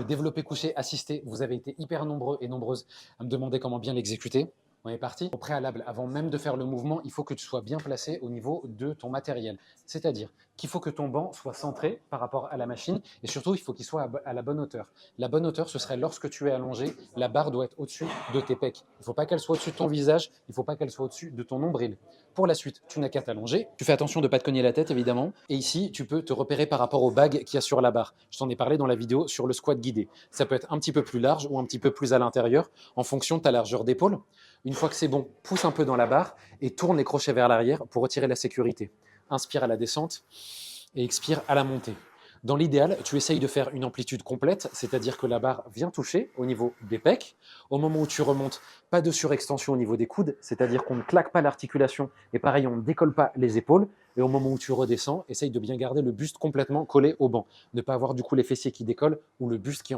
Le développé couché assisté, vous avez été hyper nombreux et nombreuses à me demander comment bien l'exécuter. On est parti. Au préalable, avant même de faire le mouvement, il faut que tu sois bien placé au niveau de ton matériel. C'est-à-dire qu'il faut que ton banc soit centré par rapport à la machine et surtout, il faut qu'il soit à la bonne hauteur. La bonne hauteur, ce serait lorsque tu es allongé, la barre doit être au-dessus de tes pecs. Il ne faut pas qu'elle soit au-dessus de ton visage, il ne faut pas qu'elle soit au-dessus de ton nombril. Pour la suite, tu n'as qu'à t'allonger. Tu fais attention de ne pas te cogner la tête, évidemment. Et ici, tu peux te repérer par rapport au bag qu'il y a sur la barre. Je t'en ai parlé dans la vidéo sur le squat guidé. Ça peut être un petit peu plus large ou un petit peu plus à l'intérieur en fonction de ta largeur d'épaule. Une fois que c'est bon, pousse un peu dans la barre et tourne les crochets vers l'arrière pour retirer la sécurité. Inspire à la descente et expire à la montée. Dans l'idéal, tu essayes de faire une amplitude complète, c'est-à-dire que la barre vient toucher au niveau des pecs. Au moment où tu remontes, pas de surextension au niveau des coudes, c'est-à-dire qu'on ne claque pas l'articulation et pareil, on ne décolle pas les épaules. Et au moment où tu redescends, essaye de bien garder le buste complètement collé au banc. Ne pas avoir du coup les fessiers qui décollent ou le buste qui